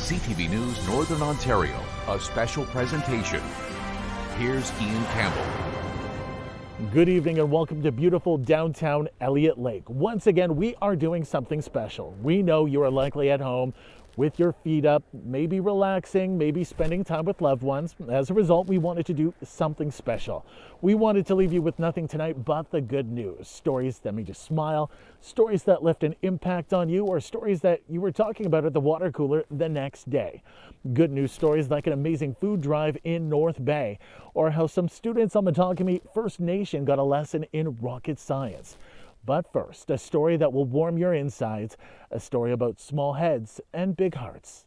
CTV News Northern Ontario, a special presentation. Here's Ian Campbell. Good evening and welcome to beautiful downtown Elliott Lake. Once again, we are doing something special. We know you are likely at home with your feet up, maybe relaxing, maybe spending time with loved ones. As a result, we wanted to do something special. We wanted to leave you with nothing tonight but the good news. Stories that made you smile, stories that left an impact on you, or stories that you were talking about at the water cooler the next day. Good news stories like an amazing food drive in North Bay, or how some students on Matagami First Nation got a lesson in rocket science. But first, a story that will warm your insides, a story about small heads and big hearts.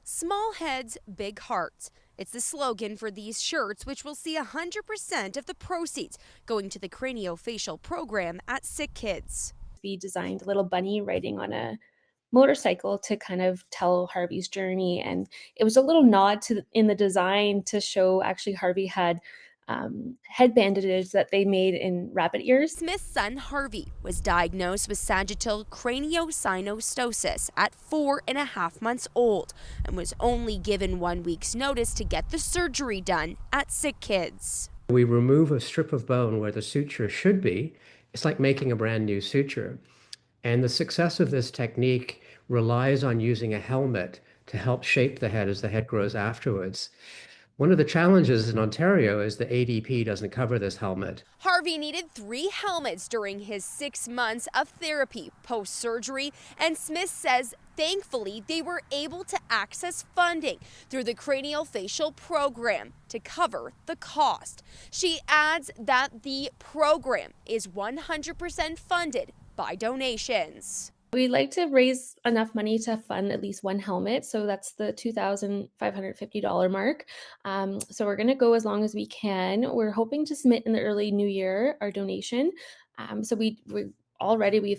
Small heads, big hearts. It's the slogan for these shirts, which will see 100% of the proceeds going to the Craniofacial program at Sick Kids. We designed a little bunny riding on a motorcycle to kind of tell Harvey's journey, and it was a little nod in the design to show actually Harvey had head bandages that they made in rabbit ears. Smith's son Harvey was diagnosed with sagittal craniosynostosis at 4.5 months old and was only given 1 week's notice to get the surgery done at Sick Kids. We remove a strip of bone where the suture should be. It's like making a brand new suture. And the success of this technique relies on using a helmet to help shape the head as the head grows afterwards. One of the challenges in Ontario is the ADP doesn't cover this helmet. Harvey needed 3 helmets during his 6 months of therapy post-surgery, and Smith says thankfully they were able to access funding through the Craniofacial program to cover the cost. She adds that the program is 100% funded by donations. We like to raise enough money to fund at least one helmet, so that's the $2,550 mark. So we're going to go as long as we can. We're hoping to submit in the early new year our donation. So we've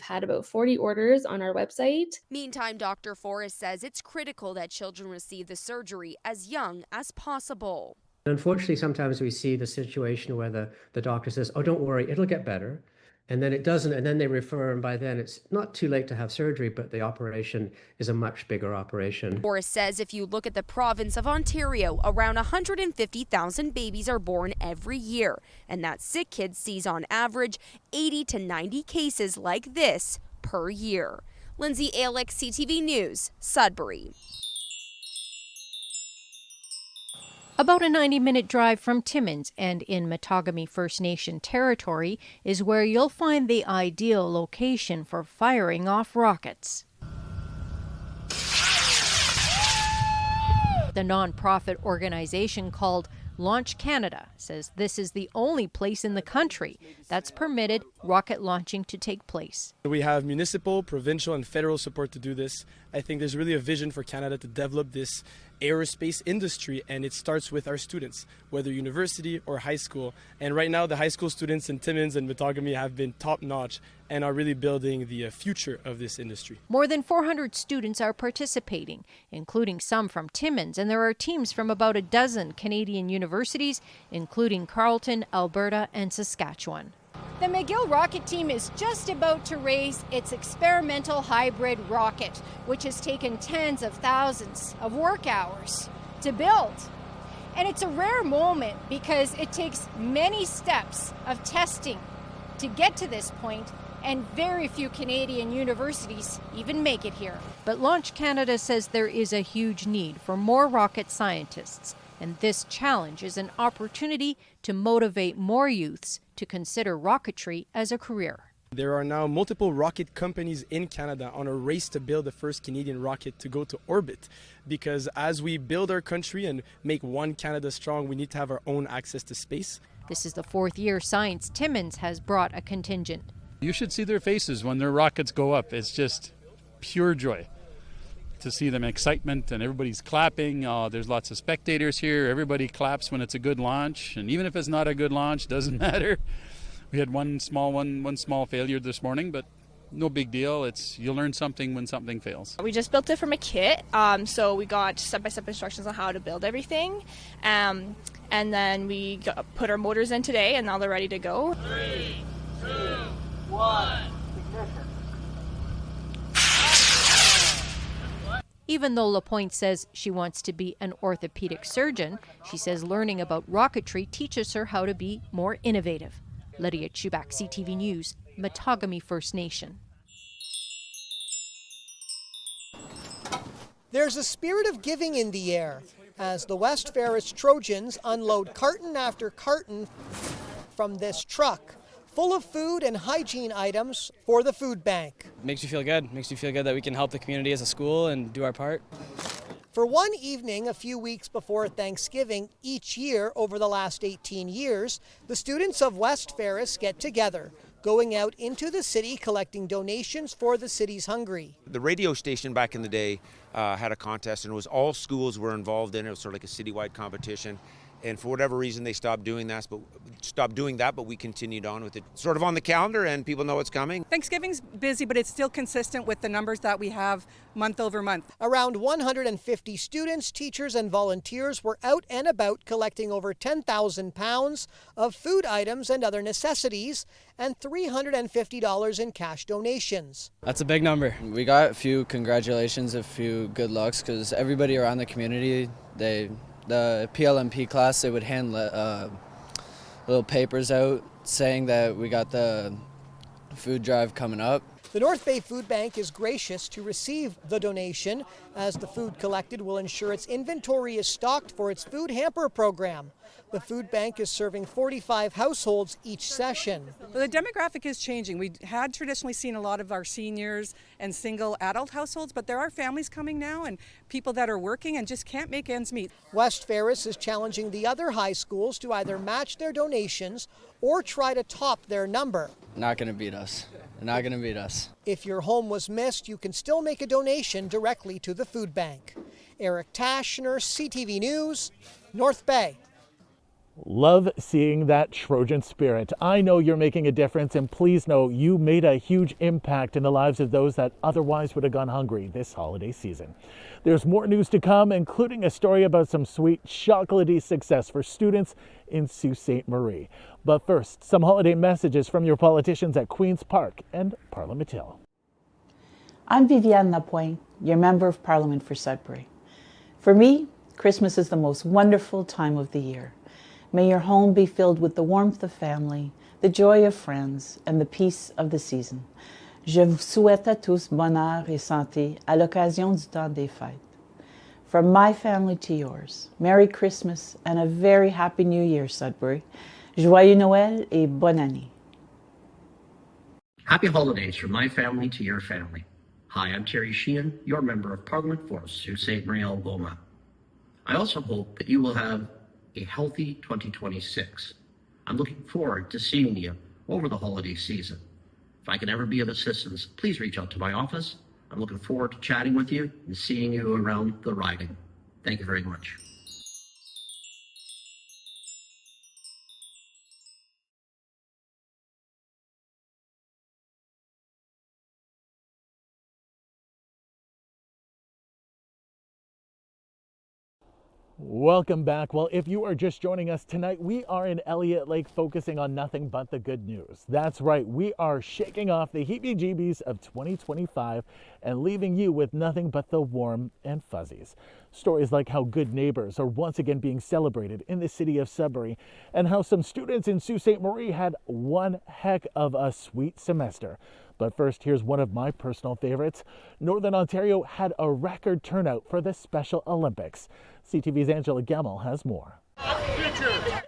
had about 40 orders on our website. Meantime, Dr. Forrest says it's critical that children receive the surgery as young as possible. Unfortunately, sometimes we see the situation where the doctor says, oh, don't worry, it'll get better. And then it doesn't, and then they refer, and by then it's not too late to have surgery, but the operation is a much bigger operation. Forrest says if you look at the province of Ontario, around 150,000 babies are born every year, and that Sick Kids sees on average 80 to 90 cases like this per year. Lindsay Alick, CTV News, Sudbury. About a 90-minute drive from Timmins and in Matagami First Nation territory is where you'll find the ideal location for firing off rockets. The non-profit organization called Launch Canada says this is the only place in the country that's permitted rocket launching to take place. We have municipal, provincial, and federal support to do this. I think there's really a vision for Canada to develop this aerospace industry, and it starts with our students, whether university or high school. And right now, the high school students in Timmins and Matagami have been top-notch and are really building the future of this industry. More than 400 students are participating, including some from Timmins, and there are teams from about a dozen Canadian universities, including Carleton, Alberta, and Saskatchewan. The McGill rocket team is just about to raise its experimental hybrid rocket, which has taken tens of thousands of work hours to build. And it's a rare moment because it takes many steps of testing to get to this point, and very few Canadian universities even make it here. But Launch Canada says there is a huge need for more rocket scientists, and this challenge is an opportunity to motivate more youths to consider rocketry as a career. There are now multiple rocket companies in Canada on a race to build the first Canadian rocket to go to orbit, because as we build our country and make one Canada strong, we need to have our own access to space. This is the 4th year Science Timmins has brought a contingent. You should see their faces when their rockets go up. It's just pure joy to see them, excitement, and everybody's clapping. There's lots of spectators here. Everybody claps when it's a good launch, and even if it's not a good launch, doesn't matter. We had one small failure this morning, but no big deal. You learn something when something fails. We just built it from a kit, so we got step-by-step instructions on how to build everything, and then we put our motors in today, and now they're ready to go. 3, 2, 1. Even though LaPointe says she wants to be an orthopedic surgeon, she says learning about rocketry teaches her how to be more innovative. Lydia Chubak, CTV News, Matagami First Nation. There's a spirit of giving in the air as the West Ferris Trojans unload carton after carton from this truck full of food and hygiene items for the food bank. Makes you feel good. Makes you feel good that we can help the community as a school and do our part. For one evening a few weeks before Thanksgiving each year over the last 18 years, the students of West Ferris get together, going out into the city collecting donations for the city's hungry. The radio station back in the day had a contest, and it was all schools were involved in it. It was sort of like a citywide competition. And for whatever reason, they stopped doing that, but we continued on with it. Sort of on the calendar, and people know it's coming. Thanksgiving's busy, but it's still consistent with the numbers that we have month over month. Around 150 students, teachers, and volunteers were out and about collecting over 10,000 pounds of food items and other necessities, and $350 in cash donations. That's a big number. We got a few congratulations, a few good lucks, because everybody around the community, the PLMP class, they would hand little papers out saying that we got the food drive coming up. The North Bay Food Bank is gracious to receive the donation, as the food collected will ensure its inventory is stocked for its food hamper program. The food bank is serving 45 households each session. Well, the demographic is changing. We had traditionally seen a lot of our seniors and single adult households, but there are families coming now and people that are working and just can't make ends meet. West Ferris is challenging the other high schools to either match their donations or try to top their number. Not going to beat us. They're not going to beat us. If your home was missed, you can still make a donation directly to the food bank. Eric Tashner, CTV News, North Bay. Love seeing that Trojan spirit. I know you're making a difference, and please know you made a huge impact in the lives of those that otherwise would have gone hungry this holiday season. There's more news to come, including a story about some sweet chocolatey success for students in Sault Ste. Marie. But first, some holiday messages from your politicians at Queen's Park and Parliament Hill. I'm Viviane Lapointe, your Member of Parliament for Sudbury. For me, Christmas is the most wonderful time of the year. May your home be filled with the warmth of family, the joy of friends, and the peace of the season. Je vous souhaite à tous bonheur et santé à l'occasion du temps des fêtes. From my family to yours, Merry Christmas and a very Happy New Year, Sudbury. Joyeux Noël et bonne année. Happy holidays from my family to your family. Hi, I'm Terry Sheehan, your Member of Parliament for Sault Ste. Marie Algoma. I also hope that you will have a healthy 2026. I'm looking forward to seeing you over the holiday season. If I can ever be of assistance, please reach out to my office. I'm looking forward to chatting with you and seeing you around the riding. Thank you very much. Welcome back. Well, if you are just joining us tonight, we are in Elliott Lake focusing on nothing but the good news. That's right, we are shaking off the heebie-jeebies of 2025 and leaving you with nothing but the warm and fuzzies. Stories like how good neighbors are once again being celebrated in the city of Sudbury, and how some students in Sault Ste. Marie had one heck of a sweet semester. But first, here's one of my personal favorites. Northern Ontario had a record turnout for the Special Olympics. CTV's Angela Gemmell has more.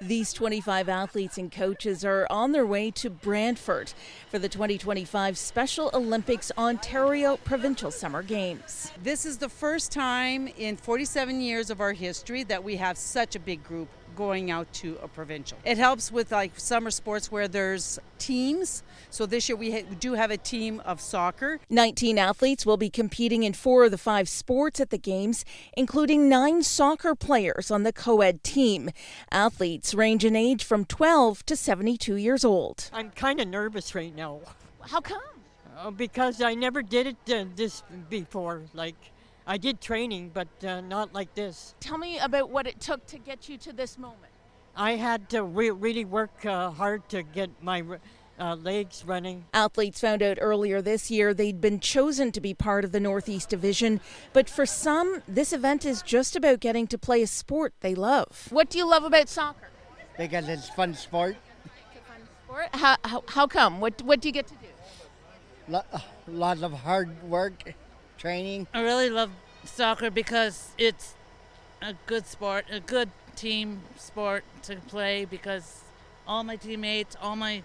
These 25 athletes and coaches are on their way to Brantford for the 2025 Special Olympics Ontario Provincial Summer Games. This is the first time in 47 years of our history that we have such a big group going out to a provincial. It helps with like summer sports where there's teams. So this year we do have a team of soccer. 19 athletes will be competing in 4 of the 5 sports at the games, including 9 soccer players on the co-ed team. Athletes range in age from 12 to 72 years old. I'm kind of nervous right now. How come? Because I never did it this before. Like, I did training, but not like this. Tell me about what it took to get you to this moment. I had to really work hard to get my legs running. Athletes found out earlier this year they'd been chosen to be part of the Northeast Division, but for some, this event is just about getting to play a sport they love. What do you love about soccer? Because it's a fun sport. How come? What do you get to do? Lots of hard work, training. I really love soccer because it's a good sport, a good team sport to play, because all my teammates, all my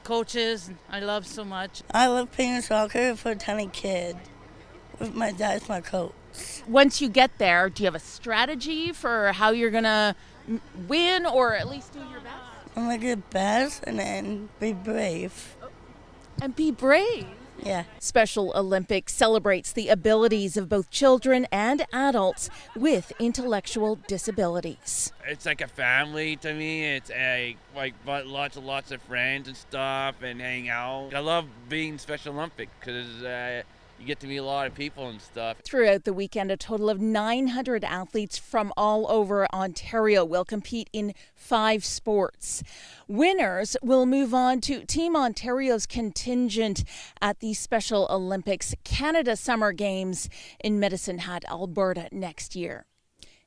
coaches, I love so much. I love playing soccer for a tiny kid. With my dad's my coach. Once you get there, do you have a strategy for how you're going to win, or at least do your best? I'm going to get best and then be brave. And be brave? Yeah. Special Olympics celebrates the abilities of both children and adults with intellectual disabilities. It's like a family to me. It's like lots of friends and stuff and hang out. I love being Special Olympic because you get to meet a lot of people and stuff. Throughout the weekend, a total of 900 athletes from all over Ontario will compete in 5 sports. Winners will move on to Team Ontario's contingent at the Special Olympics Canada Summer Games in Medicine Hat, Alberta next year.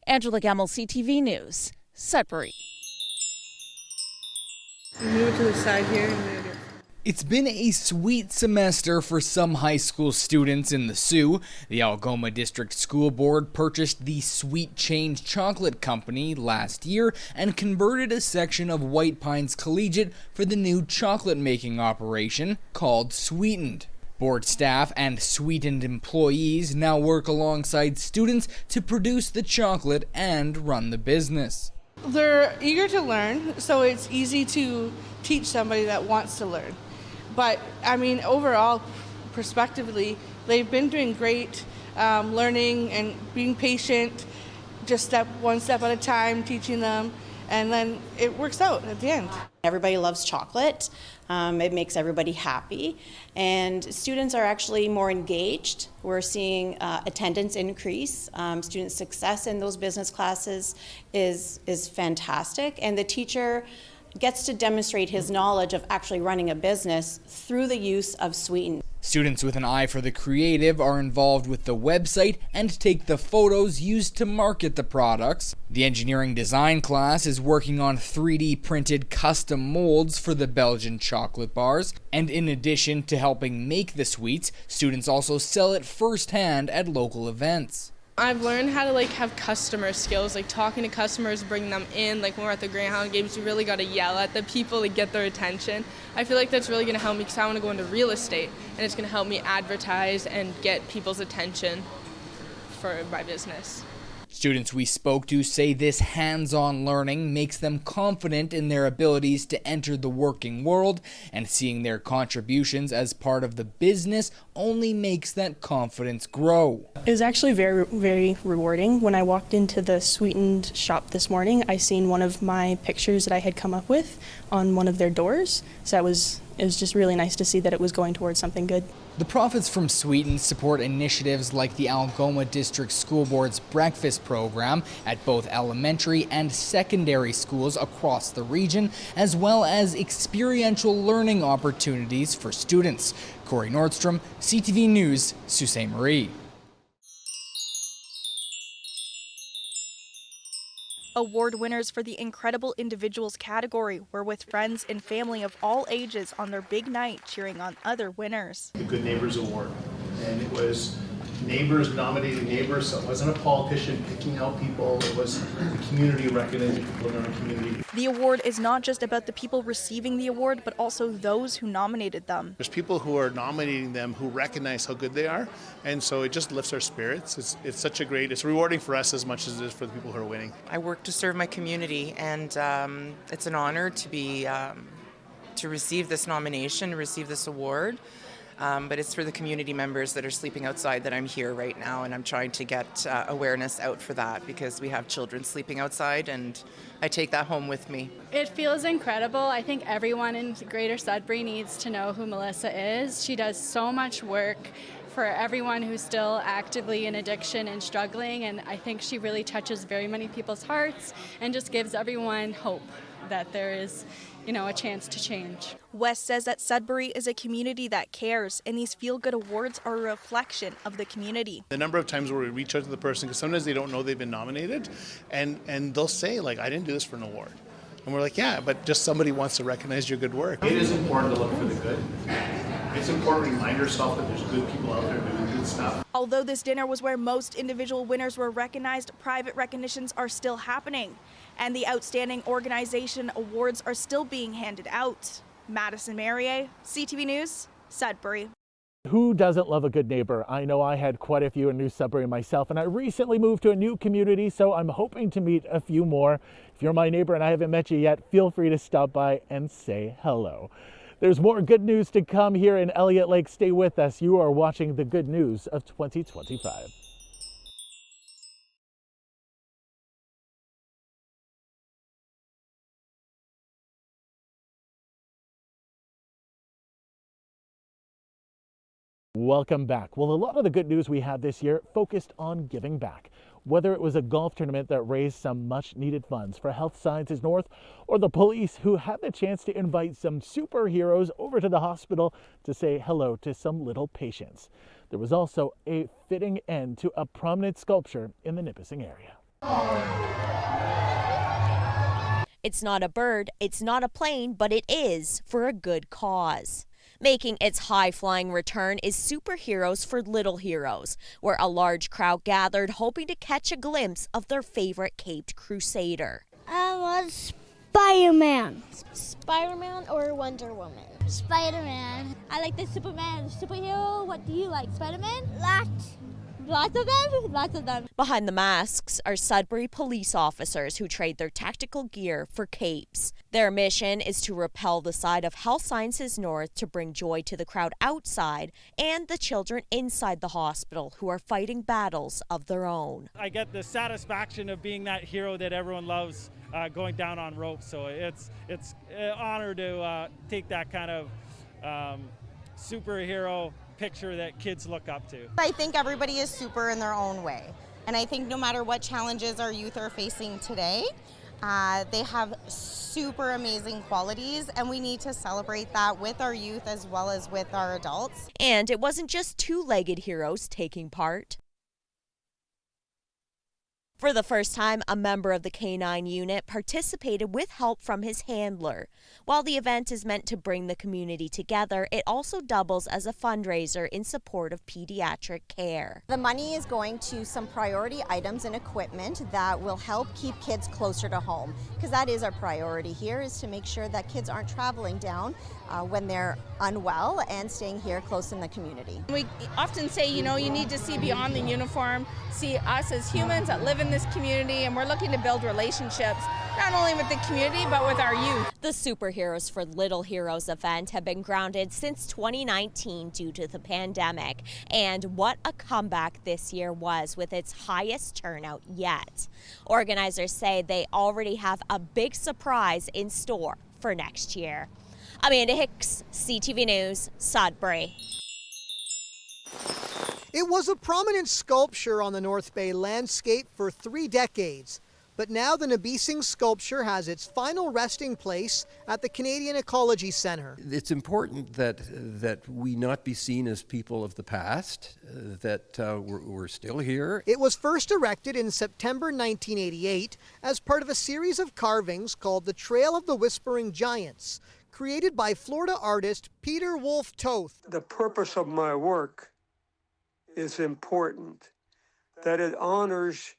Angela Gemmell, CTV News, Sudbury. Move it to the side here. It's been a sweet semester for some high school students in the Soo. The Algoma District School Board purchased the Sweet Change Chocolate Company last year and converted a section of White Pines Collegiate for the new chocolate making operation called Sweetened. Board staff and Sweetened employees now work alongside students to produce the chocolate and run the business. They're eager to learn, so it's easy to teach somebody that wants to learn. But, I mean, overall, prospectively, they've been doing great, learning and being patient, just one step at a time, teaching them, and then it works out at the end. Everybody loves chocolate. It makes everybody happy, and students are actually more engaged. We're seeing attendance increase. Student success in those business classes is fantastic, and the teacher gets to demonstrate his knowledge of actually running a business through the use of Sweetened. Students with an eye for the creative are involved with the website and take the photos used to market the products. The engineering design class is working on 3D printed custom molds for the Belgian chocolate bars. And in addition to helping make the sweets, students also sell it firsthand at local events. I've learned how to have customer skills, talking to customers, bringing them in. When we're at the Greyhound games, you really got to yell at the people to get their attention. I feel like that's really going to help me because I want to go into real estate, and it's going to help me advertise and get people's attention for my business. Students we spoke to say this hands-on learning makes them confident in their abilities to enter the working world, and seeing their contributions as part of the business only makes that confidence grow. It was actually very, very rewarding. When I walked into the Sweetened shop this morning, I seen one of my pictures that I had come up with on one of their doors. So it was just really nice to see that it was going towards something good. The profits from Sweetened support initiatives like the Algoma District School Board's breakfast program at both elementary and secondary schools across the region, as well as experiential learning opportunities for students. Corey Nordstrom, CTV News, Sault Ste. Marie. Award winners for the Incredible Individuals category were with friends and family of all ages on their big night cheering on other winners. The Good Neighbours Award, and it was neighbors nominating neighbors, so it wasn't a politician picking out people, it was the community recognizing people in our community. The award is not just about the people receiving the award, but also those who nominated them. There's people who are nominating them who recognize how good they are, and so it just lifts our spirits. It's rewarding for us as much as it is for the people who are winning. I work to serve my community, and it's an honor to be to receive this nomination, receive this award. But it's for the community members that are sleeping outside that I'm here right now, and I'm trying to get awareness out for that because we have children sleeping outside, and I take that home with me. It feels incredible. I think everyone in Greater Sudbury needs to know who Melissa is. She does so much work for everyone who's still actively in addiction and struggling, and I think she really touches very many people's hearts and just gives everyone hope that there is a chance to change. West says that Sudbury is a community that cares, and these feel-good awards are a reflection of the community. The number of times where we reach out to the person, because sometimes they don't know they've been nominated, and they'll say, like, I didn't do this for an award. And we're like, yeah, but just somebody wants to recognize your good work. It is important to look for the good. It's important to remind yourself that there's good people out there doing good stuff. Although this dinner was where most individual winners were recognized, private recognitions are still happening, and the Outstanding Organization Awards are still being handed out. Madison Marier, CTV News, Sudbury. Who doesn't love a good neighbor? I know I had quite a few in New Sudbury myself, and I recently moved to a new community, so I'm hoping to meet a few more. If you're my neighbor and I haven't met you yet, feel free to stop by and say hello. There's more good news to come here in Elliott Lake. Stay with us. You are watching the good news of 2025. Welcome back. Well, a lot of the good news we had this year focused on giving back. Whether it was a golf tournament that raised some much needed funds for Health Sciences North, or the police who had the chance to invite some superheroes over to the hospital to say hello to some little patients. There was also a fitting end to a prominent sculpture in the Nipissing area. It's not a bird, it's not a plane, but it is for a good cause. Making its high-flying return is Superheroes for Little Heroes, where a large crowd gathered hoping to catch a glimpse of their favorite caped crusader. I want Spider-Man. Spider-Man or Wonder Woman? Spider-Man. I like the Superman superhero. What do you like? Spider-Man? Lots of them? Lots of them. Behind the masks are Sudbury police officers who trade their tactical gear for capes. Their mission is to repel the side of Health Sciences North to bring joy to the crowd outside and the children inside the hospital who are fighting battles of their own. I get the satisfaction of being that hero that everyone loves going down on ropes, so it's an honor to take that kind of superhero picture that kids look up to. I think everybody is super in their own way, and I think no matter what challenges our youth are facing today, they have super amazing qualities, and we need to celebrate that with our youth as well as with our adults. And it wasn't just two-legged heroes taking part. For the first time, a member of the K-9 unit participated with help from his handler. While the event is meant to bring the community together, it also doubles as a fundraiser in support of pediatric care. The money is going to some priority items and equipment that will help keep kids closer to home, because that is our priority here, is to make sure that kids aren't traveling down when they're unwell and staying here close in the community. We often say, you need to see beyond the uniform, see us as humans that live in this community, and we're looking to build relationships, not only with the community, but with our youth. The Superheroes for Little Heroes event have been grounded since 2019 due to the pandemic, and what a comeback this year was with its highest turnout yet. Organizers say they already have a big surprise in store for next year. Amanda Hicks, CTV News, Sudbury. It was a prominent sculpture on the North Bay landscape for 3 decades, but now the Nibissing sculpture has its final resting place at the Canadian Ecology Centre. It's important that we not be seen as people of the past, that we're still here. It was first erected in September 1988 as part of a series of carvings called the Trail of the Whispering Giants, created by Florida artist Peter Wolf Toth. The purpose of my work is important, that it honors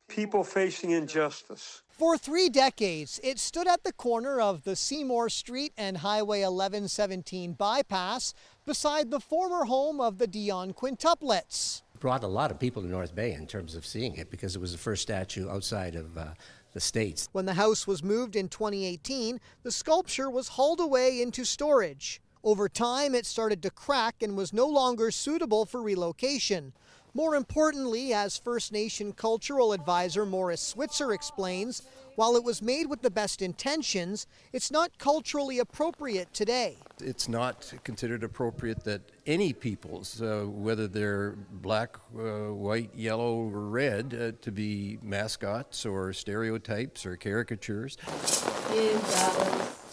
people facing injustice. For 3 decades, it stood at the corner of the Seymour Street and Highway 1117 bypass beside the former home of the Dion quintuplets. Brought a lot of people to North Bay in terms of seeing it, because it was the first statue outside of the States. When the house was moved in 2018, the sculpture was hauled away into storage. Over time, it started to crack and was no longer suitable for relocation. More importantly, as First Nation cultural advisor Morris Switzer explains, while it was made with the best intentions, it's not culturally appropriate today. It's not considered appropriate that any peoples, whether they're black, white, yellow, or red, to be mascots or stereotypes or caricatures.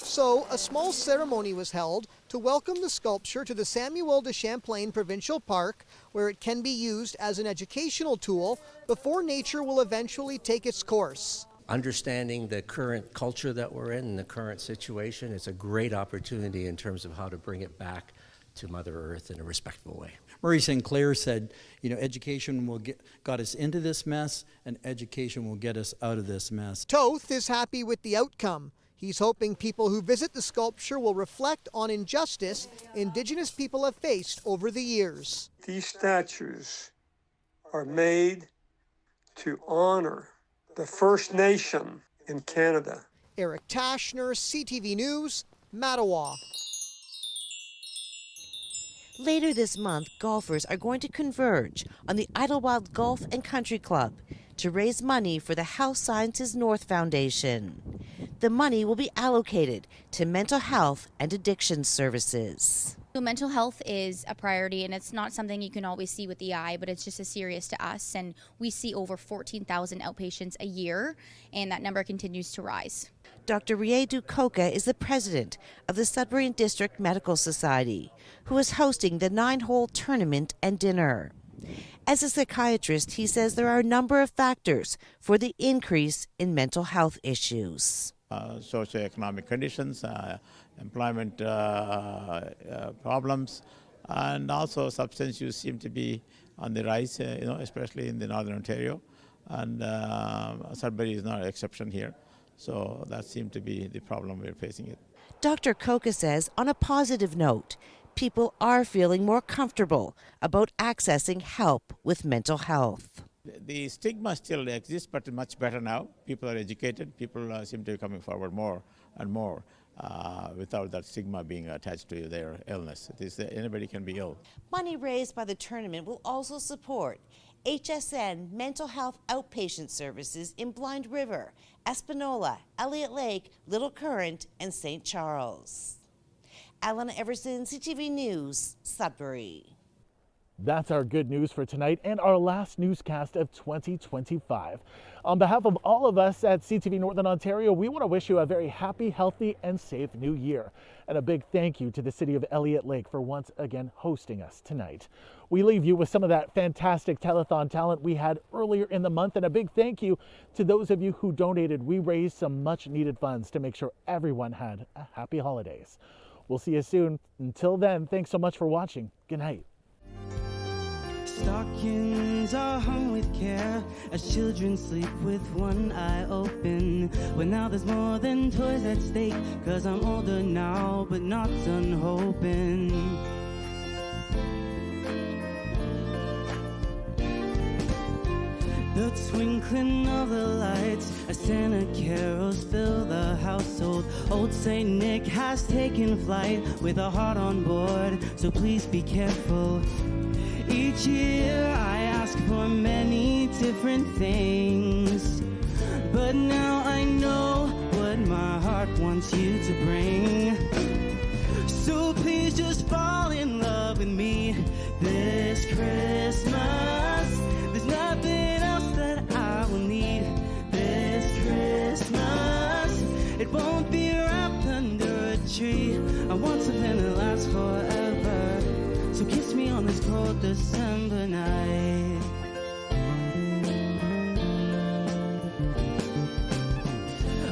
So a small ceremony was held to welcome the sculpture to the Samuel de Champlain Provincial Park, where it can be used as an educational tool before nature will eventually take its course. Understanding the current culture that we're in and the current situation, it's a great opportunity in terms of how to bring it back to Mother Earth in a respectful way. Murray Sinclair said, education got us into this mess, and education will get us out of this mess. Toth is happy with the outcome. He's hoping people who visit the sculpture will reflect on injustice Indigenous people have faced over the years. These statues are made to honor the First Nation in Canada. Eric Tashner, CTV News, Mattawa. Later this month, golfers are going to converge on the Idlewild Golf and Country Club to raise money for the Health Sciences North Foundation. The money will be allocated to mental health and addiction services. So mental health is a priority, and it's not something you can always see with the eye, but it's just as serious to us. And we see over 14,000 outpatients a year, and that number continues to rise. Dr. Riedu Koka is the president of the Sudbury District Medical Society, who is hosting the 9-hole tournament and dinner. As a psychiatrist, he says there are a number of factors for the increase in mental health issues. Socioeconomic conditions, employment problems, and also substance use seem to be on the rise, especially in the Northern Ontario, and Sudbury is not an exception here. So that seemed to be the problem we're facing it. Dr. Koka says, on a positive note, people are feeling more comfortable about accessing help with mental health. The stigma still exists, but much better now. People are educated. People seem to be coming forward more and more without that stigma being attached to their illness. Anybody can be ill. Money raised by the tournament will also support HSN mental health outpatient services in Blind River, Espanola, Elliott Lake, Little Current, and St. Charles. Alana Everson, CTV News, Sudbury. That's our good news for tonight and our last newscast of 2025. On behalf of all of us at CTV Northern Ontario, we want to wish you a very happy, healthy, and safe new year. And a big thank you to the city of Elliott Lake for once again hosting us tonight. We leave you with some of that fantastic telethon talent we had earlier in the month, and a big thank you to those of you who donated. We raised some much needed funds to make sure everyone had a happy holidays. We'll see you soon. Until then, thanks so much for watching. Good night. Stockings are hung with care as children sleep with one eye open. But now there's more than toys at stake, 'cause I'm older now, but not done hoping. The twinkling of the lights as Santa carols fill the household. Old Saint Nick has taken flight with a heart on board, so please be careful. Each year I ask for many different things, but now I know what my heart wants you to bring. So please just fall in love with me this Christmas. There's nothing else that I will need this Christmas. It won't be wrapped under a tree. I want something that lasts forever. So kiss me on this cold December night.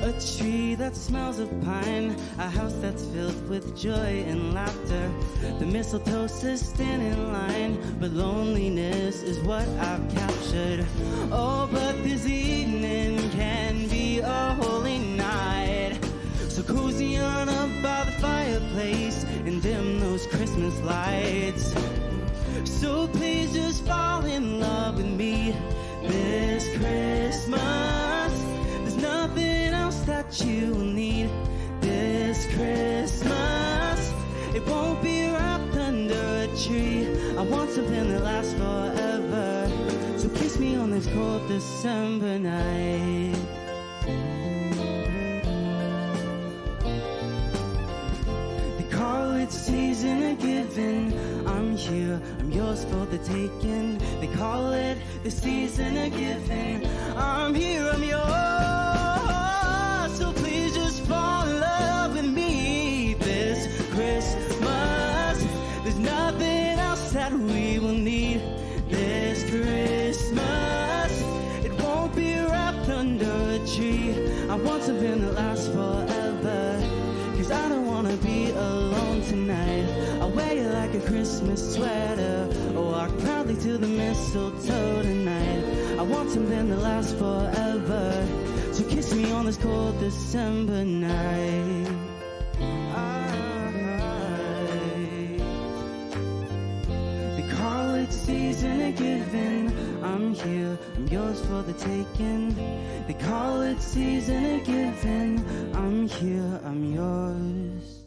A tree that smells of pine, a house that's filled with joy and laughter. The mistletoe says stand in line, but loneliness is what I've captured. Oh, but this evening can be a holy night. So cozy on up by the fireplace and dim those Christmas lights. So please just fall in love with me this Christmas. There's nothing else that you will need this Christmas. It won't be wrapped under a tree. I want something that lasts forever. So kiss me on this cold December night. Call it season of giving. I'm here, I'm yours for the taking. They call it the season of giving. I'm here, I'm yours. So please just fall in love with me tree. I want something that lasts forever, 'cause I don't wanna be alone tonight. I'll wear you like a Christmas sweater, walk proudly to the mistletoe tonight. I want something that lasts forever, so kiss me on this cold December night. They call it season of giving. I'm here, I'm yours for the taking. They call it season of giving. I'm here, I'm yours.